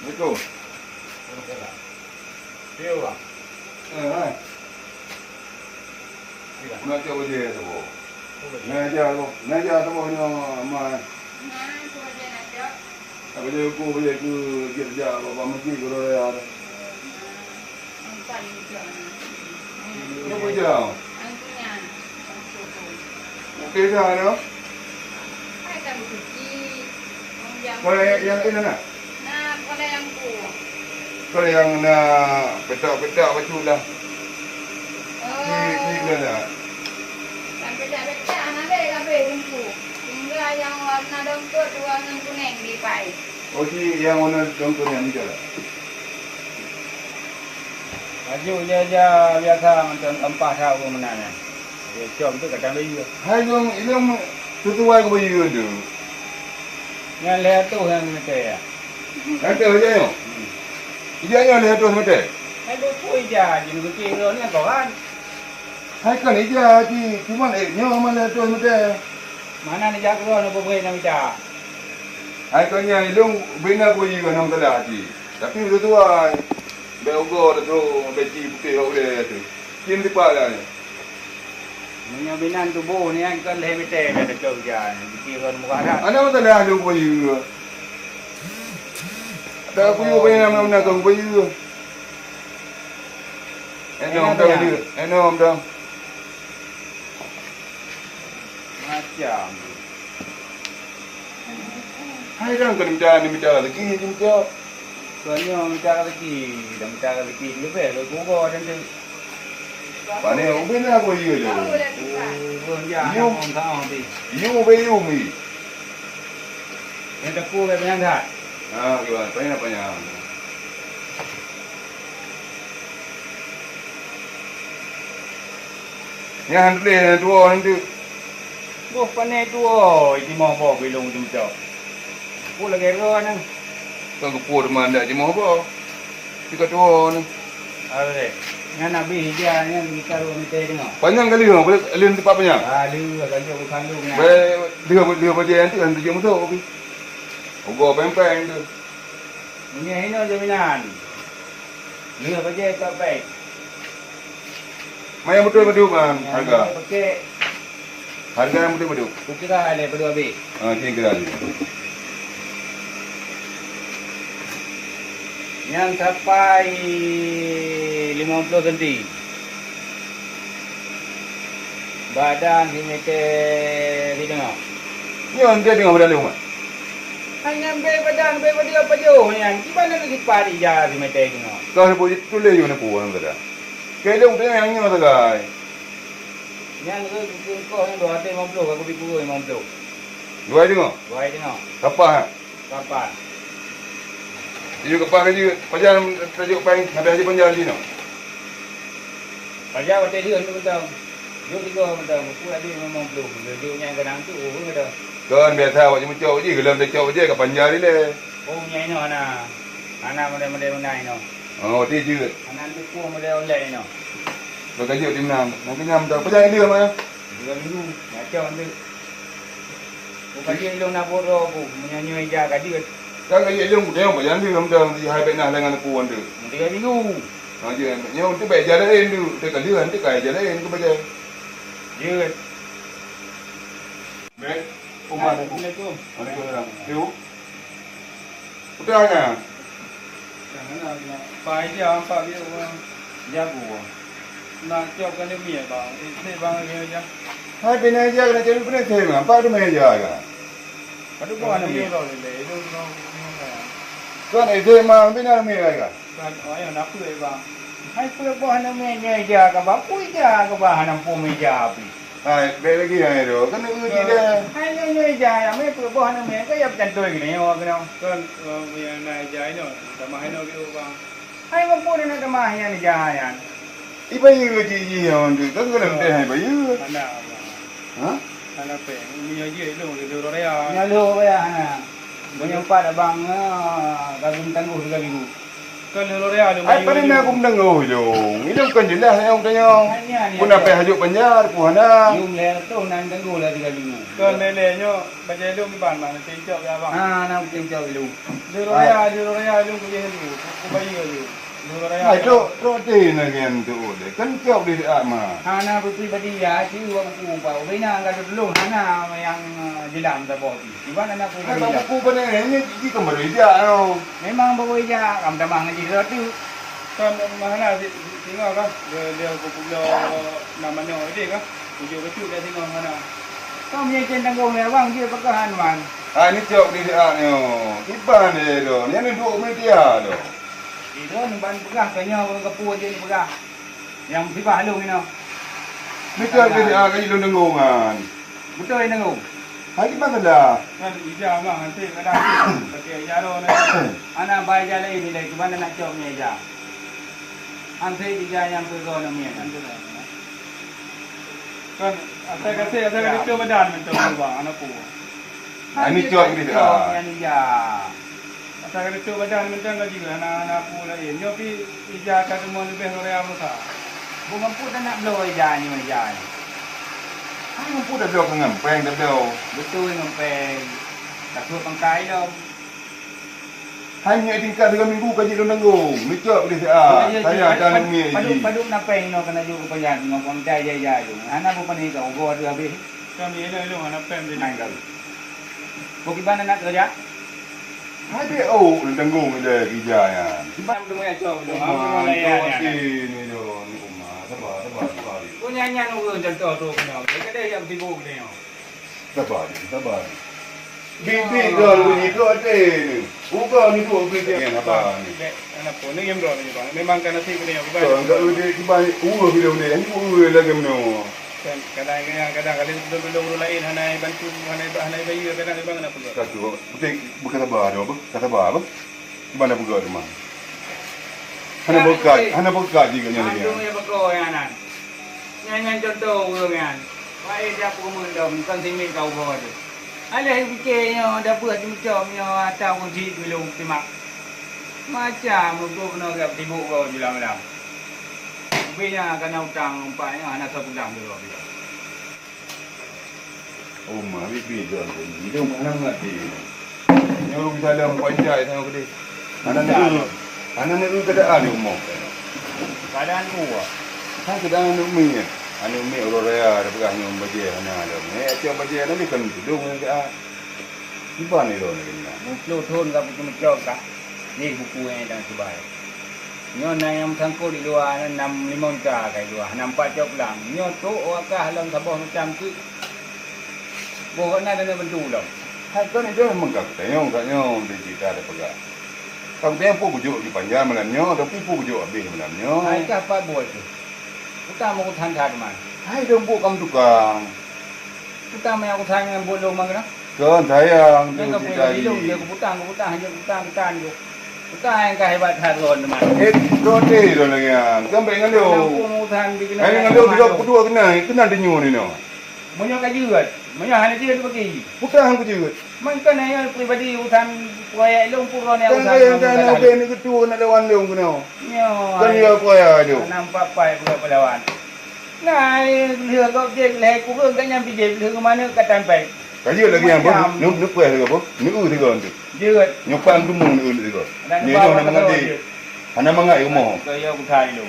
Betul. Dia orang. Hai. Nak cuba je tu. Naja tu ni mai. Apa je aku boleh ke kerja bapa mesti guru ya. Ni boleh jalan. Okey dah no. Kalau yang ini nak? Kalau yang ku. Kalau yang nak petak-petak macam lah. Ni mana? Yang petak-petak anak dia kabeh tunggu. Tinggal yang warna dongkot warna kuning di pai. Oh si yang warna dongkot yang ni lah. Baju dia aja biasa macam empah tahu mana. Dia cium tu kadang bayu. Hai dong, ilmu tutuai ko bayu tu. Yang lihat tu yang mete ya. Nanti aja yo. Ija lihat tu mete. Hai do pui ja ji nu ki ro ni ko kan. Hai kan ija ji cuma nyo mana tu mete. Mana ni ja ko no boleh na ja. Hai kan yang ilmu bina ko bayu nam tala ji. Tapi tutuai beogo tu beci putih boleh tu. Kim di pala ni. Punya binan tubuh ni kan leh mete dah dekat ja. Ki ro muka dah. Ana mata dah lu bayu. Tak bayu bayu nama kau bayu. Enom dah dia. Enom dah. Macam. Hai dah kan minta lagi minta. Soalnya minta lagi, dah minta lagi lebih lo gua dan tu. Pane ubin aku bayu je. Oh, ya, yang tahu ni. You bayu mi. Yang aku banyak dah. Ah, gimana? Banyak. Yang handle dua nanti. Buh panai tu oh, ini mau bawa belong jum jauh. Buh lagi ro nang. Kau kepur mana je mau apa? Tiga dua ni. Ada. Yang nabi dia yang kita ro ni tengok. Panjang kali tu, boleh alun tempat panjang. Ah, lu agak bukan lu ni. Dia baca nanti kan tujuh musuh kopi. Ugo pempeng tu. Punya ini jaminan. Lu apa je tak baik. Mai yang betul kan harga. Pakai Harga yang betul. tu kira ada berdua habis. Ah, kira kira je. Yang sampai 50 cm. Badan dimeter di tengah. Ni orang dia tengok berdalam mak. Hanya badan dia apa jauh ni. Gimana nak dipari jah dimeter di tengah. Kau ni boleh tulis je mana puan kata. Kalau dia yang ni masa gai. Yang kau yang 250 aku pikul 50. Dua tengok. Buat tengok. Kapal. Kapan? Dia kapal kerja panjang tajuk paling habis haji panjang sini. Pajak hotel dia tu tahu. Dia tiga tahu. Aku ada 50. Dia yang kadang tu kata. Kan biasa awak cuma cok je, gelam tak cok je ke panjang ni le. Oh nyai no ana. Ana model menai no. Oh, dia je. Ana tu ko model online no. Kau kaji di mana? Nak kenyam tak? Panjang dia mah. 2 minggu. Macam tu. Bukan dia long nak boro aku. Menyanyi aja kadi. Kan kaji dia dia panjang dia dah di hai benah dengan aku anda. 3 minggu. Ha je. Nyo tu baik jalan tu. Dekat dia nanti kai jalan ke bagai. Dia. Baik. Umar. Assalamualaikum. Waalaikumsalam. Yo. Utanya. Jangan nak pai dia apa dia orang jago. Nak cakap ni mie bang. Ini bang dia aja. Hai benah je nak jadi benah saya mah. Apa tu meja kan? Padu ko ano mie. Kan itu mah benah meja kan? Kan ayo nak pu bang. Hai pu ko ano mie nyai ja ka ba pu ja ka ba hanam pu meja api. Hai, baik lagi yang itu. Kan itu dia. Hai nyai ja ya me pu ko ano mie ka ya jan toi ni wa ka. Kan yang naik jai no, sama hino gitu bang. Hai mo pu na ka ma yan ja yan. Iba yang ji yang tu. Kan kalau dia hai bayu. Anak, Ha? anak pe, ini aja itu itu orang ya. Nyalo ba ya ana. Banyak pada bang kagum tangguh 3 minggu. Kan loro ya lu. Ai paling aku mendengar lo. Ini bukan jelas yang tanya. Pun apa hajuk banyak puhana. Yung le tu nan kan go la 3 minggu. Kan lele-nyo baca lu mi ban mana tincok ya bang. Nam tinggal lu. Loro ya lu ku je lu. Ku bayi lu. Loro ya. Ai tu dia nak yang tu le. Kan kau di ama. Hana pribadi ya si wang ku pa. Bina ka dulu hana yang jilam ta boti. Di mana nak ku Ai dia. aku benar ni di kamar dia. Memang bawa ja kam tamang ngaji tu. Kan mana tengok kan dia ku namanya dia kan. Ku je betul dia tengok mana. Kau punya centang gong le wang dia pekahan man. Ah ni jauh di dia ni. Iban dia tu. Ni ada 2 media tu. Itu ban pegah kanya ke pu je ni pegah. Yang tiba halu ni no. Ni jauh di dia ke lu dengongan. Betul ni ngau. Hai di mana dah? Kan ija bang nanti kadang pakai jaro ni. Ana bai ja lai ni lai di mana nak jom ni ja. Ante dia yang pergi na mi kan. Kan asa kata badan mentok bang anak ku. Ah ni jauh di dia. Yang ni ja. Asa kata badan mentok ngaji anak ku lain. Nyo pi ija kata mo lebih lore amusa. Bunga pu nak blow ja ni mai ja. Ai mampu dah dok ngempeng dah dah. Betul ngempeng. Tak tu pangkai dah. Hanya tingkat 3 minggu kaji lu nanggung. Ni jauh di dia. Saya ada ni. Paduk napeng no kena ju kepanjang ngomong jaya jaya ju. Ana pun pani kau go ada habis. Kami ini lu anak pem dia. Main kau. Bukit mana nak kerja? Ada lu nanggung dia kijaya. Simpan tu mai jom lu. Apa ni tu? Ni rumah. Sabar. Kau nyanyi nu contoh tu kena. Kita yang sibuk ni. Sabar. Bibi kau ni kau ada ni. Bukan ni tu bibi yang apa ni. Anak pun ni yang berapa ni bang? Memang kan nasi ni yang Kau enggak ada kibai video ni. Ni lagi meno. Kadang belum lain hanai bantu hanai bayi kadang bang nak pergi. Kau betul bukan sabar apa? Kata apa? Mana buka rumah? Hana buka juga ni lagi. Antum yang berkau yang anak. Nyanyi contoh kan. Baik dia pun mendom kan simin kau bawa tu. Alah fikirnya dah buat macamnya atau kunci belum timak. Macam tu kena gap sibuk kau julang-julang. Rupanya kena hutang umpanya anak satu bulan dulu. Oh, mah bibi jual ni. Dia mana ngerti. Nyuruh kita dalam panjai tengok dia. Anak ni keadaan ni umum. Keadaan kuah. Kan keadaan umi ni. Anu umi orang raya ada pegang nyum baje anak ada. Tiap baje nanti kan tudung ni ah. Iban ni ni. Mungkin thon kau macam kah? Ni buku yang dah sebai. Nyo na yang sangkut di luar 6-5 juta kai luar. Nampak jauh lang. Nyo tu okah lang sabah macam tu. Bohong na ada bentuk dah. Hai kan itu memang katanya dia cerita ada pegang. Kang tempo bujuk di panjang malamnya, tapi bujuk habis malamnya. Hai kah apa buat tu? Kita mau than man. Hai dia buat kamu tukang. Kita mau than buat lo mana? Kan sayang tu Dia cerita dia keputang hanya keputang tu. Kita yang kah hebat haron man. Roti tu lagi yang. Kan pengen dia. Mau than bikin. Hai dengan dia juga kedua kena denyu ni no. Banyak kajian. Banyak hanya dia bagi. Bukan aku juga. Mungkin yang pribadi utan proyek long pura ni Kan saya kan ada ni kedua nak lawan dia kena. Nyo. Kan dia kuaya tu. Nampak pai pula pelawan. Nah, dia kau je leh kurang kan yang pergi ke mana kat tempat. Kaji lagi yang apa? Nuk kuaya tu apa? Nuk tu kan tu. Jeut. Nyupan tu mung tu tu. Ni nak mengaji. Ana mengai umur. Kaya aku thai lu.